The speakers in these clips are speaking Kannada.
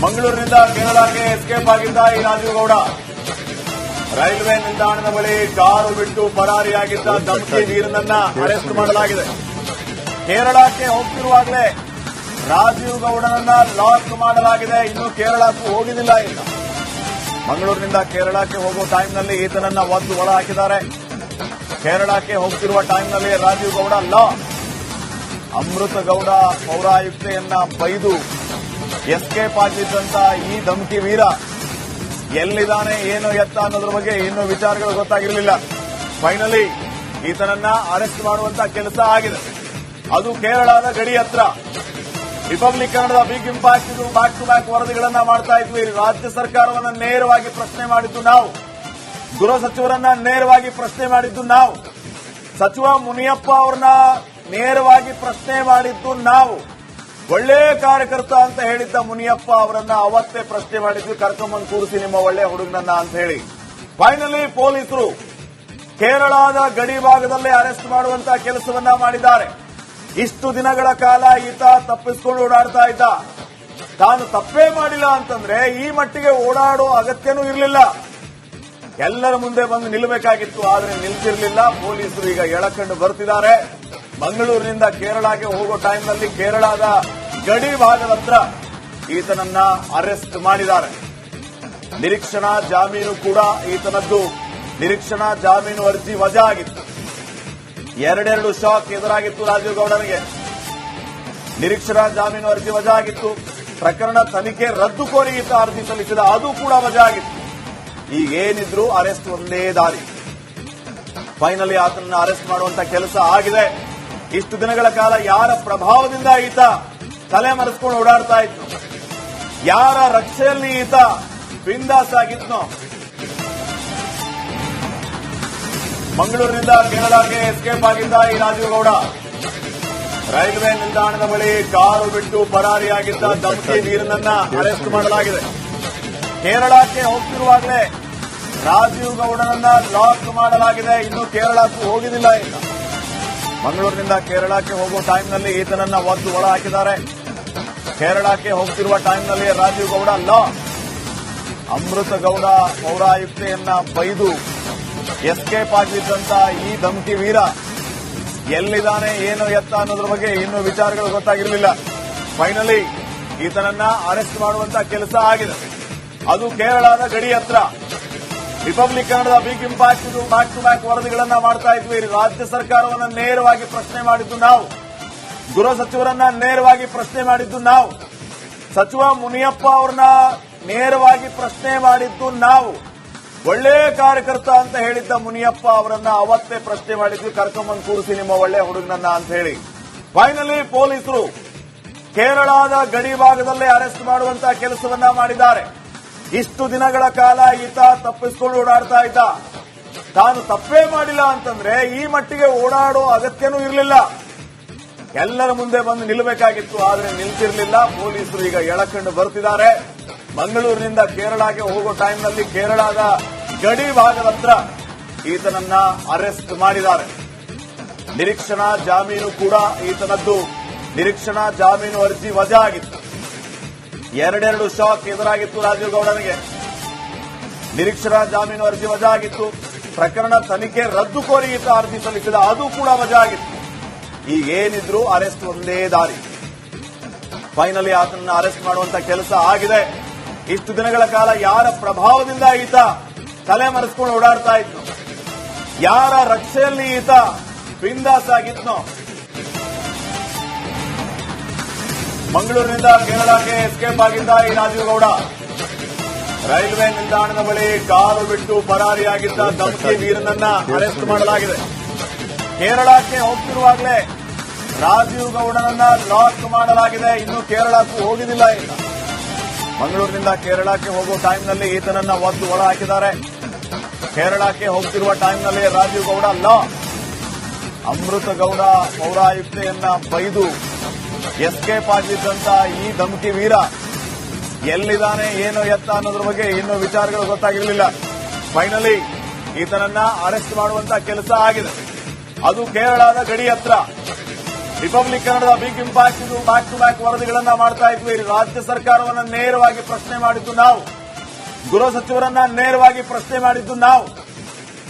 ಮಂಗಳೂರಿನಿಂದ ಕೇರಳಕ್ಕೆ ಎಸ್ಕೇಪ್ ಆಗಿದ್ದ ಈ ರಾಜೀವ್ ಗೌಡ ರೈಲ್ವೆ ನಿಲ್ದಾಣದ ಬಳಿ ಕಾರು ಬಿಟ್ಟು ಪರಾರಿಯಾಗಿದ್ದ ಧಮ್ಕಿ ವೀರನನ್ನ ಅರೆಸ್ಟ್ ಮಾಡಲಾಗಿದೆ. ಕೇರಳಕ್ಕೆ ಹೋಗ್ತಿರುವಾಗಲೇ ರಾಜೀವ್ ಗೌಡನನ್ನ ಲಾಕ್ ಮಾಡಲಾಗಿದೆ. ಇನ್ನು ಕೇರಳಕ್ಕೂ ಹೋಗಿದಿಲ್ಲ. ಈಗ ಮಂಗಳೂರಿನಿಂದ ಕೇರಳಕ್ಕೆ ಹೋಗುವ ಟೈಮ್ನಲ್ಲಿ ಈತನನ್ನ ಒದ್ದು ಒಳ ಹಾಕಿದ್ದಾರೆ. ಕೇರಳಕ್ಕೆ ಹೋಗ್ತಿರುವ ಟೈಮ್ನಲ್ಲಿ ರಾಜೀವ್ ಗೌಡ ಲಾಕ್. ಅಮೃತ ಗೌಡ ಪೌರಾಯುಕ್ತೆಯನ್ನ ಬೈದು ಎಸ್ಕೇಪ್ ಆಗಿದ್ದಂತ ಈ ಧಮ್ಕಿ ವೀರ ಎಲ್ಲಿದ್ದಾನೆ ಏನು ಎತ್ತ ಅನ್ನೋದ್ರ ಬಗ್ಗೆ ಇನ್ನೂ ವಿಚಾರಗಳು ಗೊತ್ತಾಗಿರಲಿಲ್ಲ. ಫೈನಲಿ ಈತನನ್ನ ಅರೆಸ್ಟ್ ಮಾಡುವಂತ ಕೆಲಸ ಆಗಿದೆ. ಅದು ಕೇರಳದ ಗಡಿ ಹತ್ರ. ರಿಪಬ್ಲಿಕ್ ಕನ್ನಡದ ಬಿಗ್ ಇಂಪ್ಯಾಕ್ಟ್ ಇದು ಬ್ಯಾಕ್ ಟು ಬ್ಯಾಕ್ ವರದಿಗಳನ್ನ ಮಾಡ್ತಾ ಇದ್ವಿ. ರಾಜ್ಯ ಸರ್ಕಾರವನ್ನ ನೇರವಾಗಿ ಪ್ರಶ್ನೆ ಮಾಡಿದ್ದು ನಾವು, ಗೃಹ ಸಚಿವರನ್ನ ನೇರವಾಗಿ ಪ್ರಶ್ನೆ ಮಾಡಿದ್ದು ನಾವು, ಸಚಿವ ಮುನಿಯಪ್ಪ ಅವರನ್ನ ನೇರವಾಗಿ ಪ್ರಶ್ನೆ ಮಾಡಿದ್ದು ನಾವು. ಒಳ್ಳೆ ಕಾರ್ಯಕರ್ತ ಅಂತ ಹೇಳಿದ್ದ ಮುನಿಯಪ್ಪ ಅವರನ್ನ ಅವತ್ತೇ ಪ್ರಶ್ನೆ ಮಾಡಿದ್ವಿ, ಕರ್ಕೊಂಬಂದು ಕೂರಿಸಿ ನಿಮ್ಮ ಒಳ್ಳೆ ಹುಡುಗನನ್ನ ಅಂತ ಹೇಳಿ. ಫೈನಲಿ ಪೊಲೀಸರು ಕೇರಳದ ಗಡಿ ಭಾಗದಲ್ಲೇ ಅರೆಸ್ಟ್ ಮಾಡುವಂತ ಕೆಲಸವನ್ನ ಮಾಡಿದ್ದಾರೆ. ಇಷ್ಟು ದಿನಗಳ ಕಾಲ ಈತ ತಪ್ಪಿಸಿಕೊಂಡು ಓಡಾಡ್ತಾ ಇದ್ದ. ತಾನು ತಪ್ಪೇ ಮಾಡಿಲ್ಲ ಅಂತಂದ್ರೆ ಈ ಮಟ್ಟಿಗೆ ಓಡಾಡೋ ಅಗತ್ಯನೂ ಇರಲಿಲ್ಲ. ಎಲ್ಲರ ಮುಂದೆ ಬಂದು ನಿಲ್ಲಬೇಕಾಗಿತ್ತು, ಆದ್ರೆ ನಿಲ್ತಿರ್ಲಿಲ್ಲ. ಪೊಲೀಸರು ಈಗ ಎಳಕಂಡು ಬರ್ತಿದ್ದಾರೆ. ಮಂಗಳೂರಿನಿಂದ ಕೇರಳಕ್ಕೆ ಹೋಗೋ ಟೈಮ್ನಲ್ಲಿ ಕೇರಳದ ಗಡಿ ಭಾಗದ ಹತ್ರ ಈತನನ್ನ ಅರೆಸ್ಟ್ ಮಾಡಿದ್ದಾರೆ. ನಿರೀಕ್ಷಣಾ ಜಾಮೀನು ಕೂಡ ಈತನದ್ದು ನಿರೀಕ್ಷಣಾ ಜಾಮೀನು ಅರ್ಜಿ ವಜಾ ಆಗಿತ್ತು. ಎರಡೆರಡು ಶಾಕ್ ಎದುರಾಗಿತ್ತು ರಾಜೀವ್ ಗೌಡನಿಗೆ. ನಿರೀಕ್ಷಣಾ ಜಾಮೀನು ಅರ್ಜಿ ವಜಾ ಆಗಿತ್ತು. ಪ್ರಕರಣ ತನಿಖೆ ರದ್ದು ಕೋರಿ ಈತ ಅರ್ಜಿ ಸಲ್ಲಿಸಿದ, ಅದು ಕೂಡ ವಜಾ ಆಗಿತ್ತು. ಈಗೇನಿದ್ರು ಅರೆಸ್ಟ್ ಒಂದೇ ದಾರಿ. ಫೈನಲಿ ಆತನನ್ನು ಅರೆಸ್ಟ್ ಮಾಡುವಂತ ಕೆಲಸ ಆಗಿದೆ. ಇಷ್ಟು ದಿನಗಳ ಕಾಲ ಯಾರ ಪ್ರಭಾವದಿಂದ ಈತ ತಲೆ ಮರೆಸ್ಕೊಂಡು ಓಡಾಡ್ತಾ ಇತ್ತು, ಯಾರ ರಕ್ಷೆಯಲ್ಲಿ ಈತ ಬಿಂದಾಸ್ ಆಗಿದ್ನೋ, ಮಂಗಳೂರಿನಿಂದ ಕೇರಳಕ್ಕೆ ಎಸ್ಕೇಪ್ ಆಗಿದ್ದ ಈ ರಾಜೀವ್ ಗೌಡ ರೈಲ್ವೆ ನಿಲ್ದಾಣದ ಬಳಿ ಕಾರು ಬಿಟ್ಟು ಪರಾರಿಯಾಗಿದ್ದ ಧಮ್ಕಿ ವೀರನನ್ನ ಅರೆಸ್ಟ್ ಮಾಡಲಾಗಿದೆ. ಕೇರಳಕ್ಕೆ ಹೋಗ್ತಿರುವಾಗಲೇ ರಾಜೀವ್ ಗೌಡನನ್ನ ಲಾಕ್ ಮಾಡಲಾಗಿದೆ. ಇನ್ನು ಕೇರಳಕ್ಕೂ ಹೋಗಿದಿಲ್ಲ. ಈಗ ಮಂಗಳೂರಿನಿಂದ ಕೇರಳಕ್ಕೆ ಹೋಗುವ ಟೈಮ್ನಲ್ಲಿ ಈತನನ್ನ ಒದ್ದು ಒಳ ಹಾಕಿದ್ದಾರೆ. ಕೇರಳಕ್ಕೆ ಹೋಗ್ತಿರುವ ಟೈಮ್ನಲ್ಲಿ ರಾಜೀವ್ ಗೌಡ ಲಾಕ್. ಅಮೃತ ಗೌಡ ಪೌರಾಯುಕ್ತೆಯನ್ನ ಬೈದು ಎಸ್ಕೇಪ್ ಆಗಿದ್ದಂತ ಈ ಧಮ್ಕಿ ವೀರ ಎಲ್ಲಿದ್ದಾನೆ ಏನು ಎತ್ತ ಅನ್ನೋದ್ರ ಬಗ್ಗೆ ಇನ್ನೂ ವಿಚಾರಗಳು ಗೊತ್ತಾಗಿರಲಿಲ್ಲ. ಫೈನಲಿ ಈತನನ್ನ ಅರೆಸ್ಟ್ ಮಾಡುವಂತ ಕೆಲಸ ಆಗಿದೆ. ಅದು ಕೇರಳದ ಗಡಿ ಹತ್ರ. ರಿಪಬ್ಲಿಕ್ ಕನ್ನಡದ ಬಿಗ್ ಇಂಪ್ಯಾಕ್ಟ್ ಇದು ಬ್ಯಾಕ್ ಟು ಬ್ಯಾಕ್ ವರದಿಗಳನ್ನ ಮಾಡ್ತಾ ಇದ್ವಿ. ರಾಜ್ಯ ಸರ್ಕಾರವನ್ನ ನೇರವಾಗಿ ಪ್ರಶ್ನೆ ಮಾಡಿದ್ದು ನಾವು, ಗೃಹ ಸಚಿವರನ್ನ ನೇರವಾಗಿ ಪ್ರಶ್ನೆ ಮಾಡಿದ್ದು ನಾವು, ಸಚಿವ ಮುನಿಯಪ್ಪ ಅವರನ್ನ ನೇರವಾಗಿ ಪ್ರಶ್ನೆ ಮಾಡಿದ್ದು ನಾವು. ಒಳ್ಳೆ ಕಾರ್ಯಕರ್ತ ಅಂತ ಹೇಳಿದ್ದ ಮುನಿಯಪ್ಪ ಅವರನ್ನ ಅವತ್ತೇ ಪ್ರಶ್ನೆ ಮಾಡಿದ್ವಿ, ಕರ್ಕೊಂಬಂದು ಕೂರಿಸಿ ನಿಮ್ಮ ಒಳ್ಳೆ ಹುಡುಗನನ್ನ ಅಂತ ಹೇಳಿ. ಫೈನಲಿ ಪೊಲೀಸರು ಕೇರಳದ ಗಡಿ ಭಾಗದಲ್ಲೇ ಅರೆಸ್ಟ್ ಮಾಡುವಂತ ಕೆಲಸವನ್ನ ಮಾಡಿದ್ದಾರೆ. ಇಷ್ಟು ದಿನಗಳ ಕಾಲ ಈತ ತಪ್ಪಿಸಿಕೊಂಡು ಓಡಾಡ್ತಾ ಇದ್ದ. ತಾನು ತಪ್ಪೇ ಮಾಡಿಲ್ಲ ಅಂತಂದ್ರೆ ಈ ಮಟ್ಟಿಗೆ ಓಡಾಡೋ ಅಗತ್ಯನೂ ಇರಲಿಲ್ಲ. ಎಲ್ಲರ ಮುಂದೆ ಬಂದು ನಿಲ್ಲಬೇಕಾಗಿತ್ತು, ಆದ್ರೆ ನಿಲ್ತಿರ್ಲಿಲ್ಲ. ಪೊಲೀಸರು ಈಗ ಎಳಕಂಡು ಬರ್ತಿದ್ದಾರೆ. ಮಂಗಳೂರಿನಿಂದ ಕೇರಳಕ್ಕೆ ಹೋಗೋ ಟೈಮ್ನಲ್ಲಿ ಕೇರಳದ ಗಡಿ ಭಾಗದ ಹತ್ರ ಈತನನ್ನ ಅರೆಸ್ಟ್ ಮಾಡಿದ್ದಾರೆ. ನಿರೀಕ್ಷಣಾ ಜಾಮೀನು ಕೂಡ ಈತನದ್ದು ನಿರೀಕ್ಷಣಾ ಜಾಮೀನು ಅರ್ಜಿ ವಜಾ ಆಗಿತ್ತು. ಎರಡೆರಡು ಶಾಕ್ ಎದುರಾಗಿತ್ತು ರಾಜೀವ್ ಗೌಡನಿಗೆ. ನಿರೀಕ್ಷಣಾ ಜಾಮೀನು ಅರ್ಜಿ ವಜಾ ಆಗಿತ್ತು. ಪ್ರಕರಣ ತನಿಖೆ ರದ್ದು ಕೋರಿ ಈತ ಅರ್ಜಿ ಸಲ್ಲಿಸಿದ, ಅದು ಕೂಡ ವಜಾ ಆಗಿತ್ತು. ಈಗೇನಿದ್ರು ಅರೆಸ್ಟ್ ಒಂದೇ ದಾರಿ. ಫೈನಲಿ ಆತನನ್ನು ಅರೆಸ್ಟ್ ಮಾಡುವಂತ ಕೆಲಸ ಆಗಿದೆ. ಇಷ್ಟು ದಿನಗಳ ಕಾಲ ಯಾರ ಪ್ರಭಾವದಿಂದ ಈತ ತಲೆ ಮರೆಸ್ಕೊಂಡು ಓಡಾಡ್ತಾ ಇದ್ನೋ, ಯಾರ ರಕ್ಷೆಯಲ್ಲಿ ಈತ ಬಿಂದಾಸ್ ಆಗಿದ್ನೋ, ಮಂಗಳೂರಿನಿಂದ ಕೇರಳಕ್ಕೆ ಎಸ್ಕೇಪ್ ಆಗಿದ್ದ ಈ ರಾಜೀವ್ ಗೌಡ ರೈಲ್ವೆ ನಿಲ್ದಾಣದ ಬಳಿ ಕಾರು ಬಿಟ್ಟು ಪರಾರಿಯಾಗಿದ್ದ ಧಮ್ಕಿ ವೀರನನ್ನ ಅರೆಸ್ಟ್ ಮಾಡಲಾಗಿದೆ. ಕೇರಳಕ್ಕೆ ಹೋಗ್ತಿರುವಾಗಲೇ ರಾಜೀವ್ ಗೌಡನನ್ನ ಲಾಕ್ ಮಾಡಲಾಗಿದೆ. ಇನ್ನು ಕೇರಳಕ್ಕೂ ಹೋಗಿದಿಲ್ಲ. ಈಗ ಮಂಗಳೂರಿನಿಂದ ಕೇರಳಕ್ಕೆ ಹೋಗುವ ಟೈಮ್ನಲ್ಲಿ ಈತನನ್ನ ಒದ್ದು ಒಳ ಹಾಕಿದ್ದಾರೆ. ಕೇರಳಕ್ಕೆ ಹೋಗ್ತಿರುವ ಟೈಮ್ನಲ್ಲಿ ರಾಜೀವ್ ಗೌಡ ಲಾಕ್. ಅಮೃತ ಗೌಡ ಪೌರಾಯುಕ್ತೆಯನ್ನ ಬೈದು ಎಸ್ಕೇಪ್ ಆಗಿದ್ದಂತ ಈ ಧಮ್ಕಿ ವೀರ ಎಲ್ಲಿದ್ದಾನೆ ಏನು ಎತ್ತ ಅನ್ನೋದ್ರ ಬಗ್ಗೆ ಇನ್ನೂ ವಿಚಾರಗಳು ಗೊತ್ತಾಗಿರಲಿಲ್ಲ. ಫೈನಲಿ ಈತನನ್ನ ಅರೆಸ್ಟ್ ಮಾಡುವಂತ ಕೆಲಸ ಆಗಿದೆ. ಅದು ಕೇರಳದ ಗಡಿ ಹತ್ರ. ರಿಪಬ್ಲಿಕ್ ಕನ್ನಡದ ಬಿಗ್ ಇಂಪ್ಯಾಕ್ಟ್ ಇದು ಬ್ಯಾಕ್ ಟು ಬ್ಯಾಕ್ ವರದಿಗಳನ್ನ ಮಾಡ್ತಾ ಇದ್ವಿ. ರಾಜ್ಯ ಸರ್ಕಾರವನ್ನ ನೇರವಾಗಿ ಪ್ರಶ್ನೆ ಮಾಡಿದ್ದು ನಾವು, ಗೃಹ ಸಚಿವರನ್ನ ನೇರವಾಗಿ ಪ್ರಶ್ನೆ ಮಾಡಿದ್ದು ನಾವು,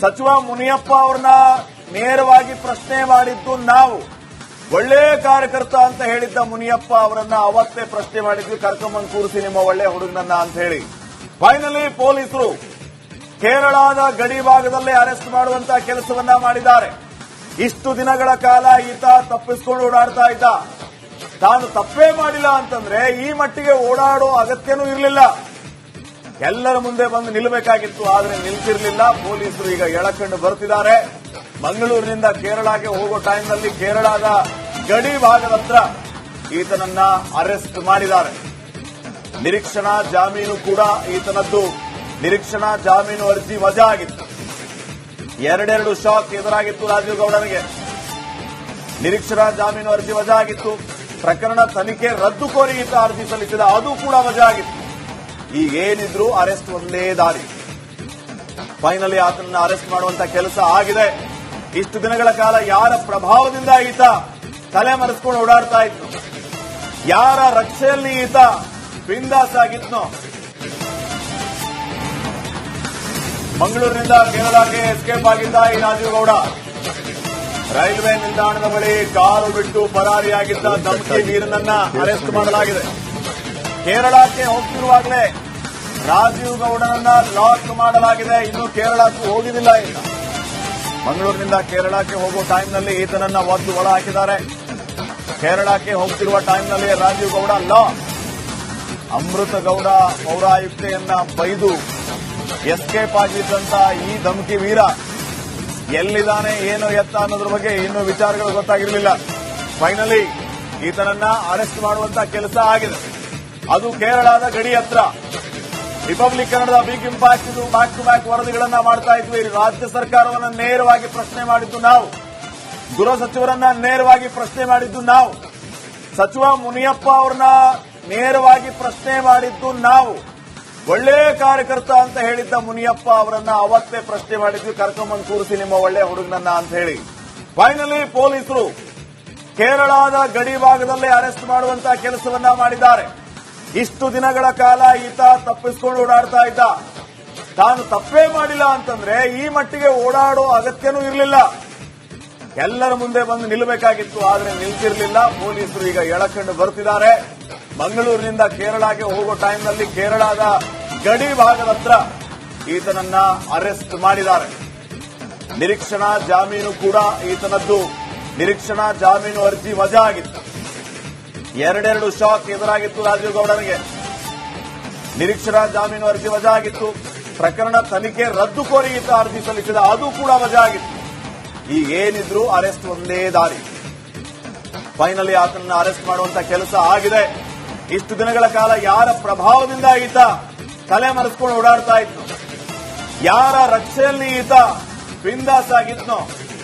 ಸಚಿವ ಮುನಿಯಪ್ಪ ಅವರನ್ನ ನೇರವಾಗಿ ಪ್ರಶ್ನೆ ಮಾಡಿದ್ದು ನಾವು. ಒಳ್ಳೆ ಕಾರ್ಯಕರ್ತ ಅಂತ ಹೇಳಿದ್ದ ಮುನಿಯಪ್ಪ ಅವರನ್ನ ಅವತ್ತೇ ಪ್ರಶ್ನೆ ಮಾಡಿದ್ವಿ, ಕರ್ಕೊಂಬಂದು ಕೂರಿಸಿ ನಿಮ್ಮ ಒಳ್ಳೆ ಹುಡುಗನನ್ನ ಅಂತ ಹೇಳಿ. ಫೈನಲಿ ಪೊಲೀಸರು ಕೇರಳದ ಗಡಿ ಭಾಗದಲ್ಲೇ ಅರೆಸ್ಟ್ ಮಾಡುವಂತಹ ಕೆಲಸವನ್ನ ಮಾಡಿದ್ದಾರೆ. ಇಷ್ಟು ದಿನಗಳ ಕಾಲ ಈತ ತಪ್ಪಿಸಿಕೊಂಡು ಓಡಾಡ್ತಾ ಇದ್ದ. ತಾನು ತಪ್ಪೇ ಮಾಡಿಲ್ಲ ಅಂತಂದ್ರೆ ಈ ಮಟ್ಟಿಗೆ ಓಡಾಡೋ ಅಗತ್ಯನೂ ಇರಲಿಲ್ಲ. ಎಲ್ಲರ ಮುಂದೆ ಬಂದು ನಿಲ್ಲಬೇಕಾಗಿತ್ತು, ಆದ್ರೆ ನಿಲ್ತಿರ್ಲಿಲ್ಲ. ಪೊಲೀಸರು ಈಗ ಎಳಕಂಡು ಬರ್ತಿದ್ದಾರೆ. ಮಂಗಳೂರಿನಿಂದ ಕೇರಳಕ್ಕೆ ಹೋಗೋ ಟೈಮ್ನಲ್ಲಿ ಕೇರಳದ ಗಡಿ ಭಾಗದ ಹತ್ರ ಈತನನ್ನ ಅರೆಸ್ಟ್ ಮಾಡಿದ್ದಾರೆ. ನಿರೀಕ್ಷಣಾ ಜಾಮೀನು ಕೂಡ ಈತನದ್ದು ನಿರೀಕ್ಷಣಾ ಜಾಮೀನು ಅರ್ಜಿ ವಜಾ ಆಗಿತ್ತು. ಎರಡೆರಡು ಶಾಕ್ ಎದುರಾಗಿತ್ತು ರಾಜೀವ್ ಗೌಡನಿಗೆ. ನಿರೀಕ್ಷಣಾ ಜಾಮೀನು ಅರ್ಜಿ ವಜಾ ಆಗಿತ್ತು. ಪ್ರಕರಣ ತನಿಖೆ ರದ್ದು ಕೋರಿ ಈತ ಅರ್ಜಿ ಸಲ್ಲಿಸಿದ, ಅದು ಕೂಡ ವಜಾ ಆಗಿತ್ತು. ಈಗೇನಿದ್ರು ಅರೆಸ್ಟ್ ಒಂದೇ ದಾರಿ. ಫೈನಲಿ ಆತನನ್ನ ಅರೆಸ್ಟ್ ಮಾಡುವಂತ ಕೆಲಸ ಆಗಿದೆ. ಇಷ್ಟು ದಿನಗಳ ಕಾಲ ಯಾರ ಪ್ರಭಾವದಿಂದ ಈತ ತಲೆ ಮರೆಸ್ಕೊಂಡು ಓಡಾಡ್ತಾ ಇತ್ತು, ಯಾರ ರಕ್ಷೆಯಲ್ಲಿ ಈತ ಬಿಂದಾಸ್ ಆಗಿದ್ನೋ, ಮಂಗಳೂರಿನಿಂದ ಕೇರಳಕ್ಕೆ ಎಸ್ಕೇಪ್ ಆಗಿದ್ದ ಈ ರಾಜೀವ್ ಗೌಡ ರೈಲ್ವೆ ನಿಲ್ದಾಣದ ಬಳಿ ಕಾರು ಬಿಟ್ಟು ಪರಾರಿಯಾಗಿದ್ದ ಧಮಕಿ ವೀರನನ್ನ ಅರೆಸ್ಟ್ ಮಾಡಲಾಗಿದೆ. ಕೇರಳಕ್ಕೆ ಹೋಗ್ತಿರುವಾಗಲೇ ರಾಜೀವ್ ಗೌಡನನ್ನ ಲಾಕ್ ಮಾಡಲಾಗಿದೆ. ಇನ್ನು ಕೇರಳಕ್ಕೂ ಹೋಗಿದಿಲ್ಲ ಈಗ. ಮಂಗಳೂರಿನಿಂದ ಕೇರಳಕ್ಕೆ ಹೋಗುವ ಟೈಮ್ನಲ್ಲಿ ಈತನನ್ನ ಒದ್ದು ಒಳ ಹಾಕಿದ್ದಾರೆ. ಕೇರಳಕ್ಕೆ ಹೋಗ್ತಿರುವ ಟೈಮ್ನಲ್ಲಿ ರಾಜೀವ್ ಗೌಡ ಲಾಕ್. ಅಮೃತ ಗೌಡ ಪೌರಾಯುಕ್ತೆಯನ್ನ ಬೈದು ಎಸ್ಕೇಪ್ ಆಗಿದ್ದಂತ ಈ ಧಮಕಿ ವೀರ ಎಲ್ಲಿದ್ದಾನೆ, ಏನು ಎತ್ತ ಅನ್ನೋದ್ರ ಬಗ್ಗೆ ಇನ್ನೂ ವಿಚಾರಗಳು ಗೊತ್ತಾಗಿರಲಿಲ್ಲ. ಫೈನಲಿ ಈತನನ್ನ ಅರೆಸ್ಟ್ ಮಾಡುವಂತ ಕೆಲಸ ಆಗಿದೆ. ಅದು ಕೇರಳದ ಗಡಿ ಹತ್ರ. ರಿಪಬ್ಲಿಕ್ ಕನ್ನಡದ ಬಿಗ್ ಇಂಪ್ಯಾಕ್ಟ್ ಇದು ಬ್ಯಾಕ್ ಟು ಬ್ಯಾಕ್ ವರದಿಗಳನ್ನ ಮಾಡ್ತಾ ಇದ್ವಿ. ರಾಜ್ಯ ಸರ್ಕಾರವನ್ನ ನೇರವಾಗಿ ಪ್ರಶ್ನೆ ಮಾಡಿದ್ದು ನಾವು, ಗೃಹ ಸಚಿವರನ್ನ ನೇರವಾಗಿ ಪ್ರಶ್ನೆ ಮಾಡಿದ್ದು ನಾವು, ಸಚಿವ ಮುನಿಯಪ್ಪ ಅವರನ್ನ ನೇರವಾಗಿ ಪ್ರಶ್ನೆ ಮಾಡಿದ್ದು ನಾವು. ಒಳ್ಳೆ ಕಾರ್ಯಕರ್ತ ಅಂತ ಹೇಳಿದ್ದ ಮುನಿಯಪ್ಪ ಅವರನ್ನ ಅವತ್ತೇ ಪ್ರಶ್ನೆ ಮಾಡಿದ್ವಿ, ಕರ್ಕೊಂಬಂದು ಕೂರಿಸಿ ನಿಮ್ಮ ಒಳ್ಳೆ ಹುಡುಗನನ್ನ ಅಂತ ಹೇಳಿ. ಫೈನಲಿ ಪೊಲೀಸರು ಕೇರಳದ ಗಡಿ ಭಾಗದಲ್ಲೇ ಅರೆಸ್ಟ್ ಮಾಡುವಂತಹ ಕೆಲಸವನ್ನ ಮಾಡಿದ್ದಾರೆ. ಇಷ್ಟು ದಿನಗಳ ಕಾಲ ಈತ ತಪ್ಪಿಸಿಕೊಂಡು ಓಡಾಡ್ತಾ ಇದ್ದ. ತಾನು ತಪ್ಪೇ ಮಾಡಿಲ್ಲ ಅಂತಂದ್ರೆ ಈ ಮಟ್ಟಿಗೆ ಓಡಾಡೋ ಅಗತ್ಯನೂ ಇರಲಿಲ್ಲ. ಎಲ್ಲರ ಮುಂದೆ ಬಂದು ನಿಲ್ಲಬೇಕಾಗಿತ್ತು, ಆದ್ರೆ ನಿಲ್ತಿರ್ಲಿಲ್ಲ. ಪೊಲೀಸರು ಈಗ ಎಳಕಂಡು ಬರ್ತಿದ್ದಾರೆ. ಮಂಗಳೂರಿನಿಂದ ಕೇರಳಕ್ಕೆ ಹೋಗೋ ಟೈಮ್ನಲ್ಲಿ ಕೇರಳದ ಗಡಿ ಭಾಗದ ಹತ್ರ ಈತನನ್ನ ಅರೆಸ್ಟ್ ಮಾಡಿದ್ದಾರೆ. ನಿರೀಕ್ಷಣಾ ಜಾಮೀನು ಕೂಡ ಈತನದ್ದು ನಿರೀಕ್ಷಣಾ ಜಾಮೀನು ಅರ್ಜಿ ವಜಾ ಆಗಿತ್ತು. ಎರಡೆರಡು ಶಾಕ್ ಎದುರಾಗಿತ್ತು ರಾಜೀವ್ ಗೌಡನಿಗೆ. ನಿರೀಕ್ಷಣಾ ಜಾಮೀನು ಅರ್ಜಿ ವಜಾ ಆಗಿತ್ತು. ಪ್ರಕರಣ ತನಿಖೆ ರದ್ದು ಕೋರಿ ಈತ ಅರ್ಜಿ ಸಲ್ಲಿಸಿದ, ಅದು ಕೂಡ ವಜಾ ಆಗಿತ್ತು. ಈಗೇನಿದ್ರು ಅರೆಸ್ಟ್ ಒಂದೇ ದಾರಿ. ಫೈನಲಿ ಆತನನ್ನ ಅರೆಸ್ಟ್ ಮಾಡುವಂತ ಕೆಲಸ ಆಗಿದೆ. ಇಷ್ಟು ದಿನಗಳ ಕಾಲ ಯಾರ ಪ್ರಭಾವದಿಂದ ಈತ ತಲೆ ಮರೆಸ್ಕೊಂಡು ಓಡಾಡ್ತಾ ಇತ್ತು, ಯಾರ ರಕ್ಷೆಯಲ್ಲಿ ಈತ ಬಿಂದಾಸ್ ಆಗಿದ್ನೋ,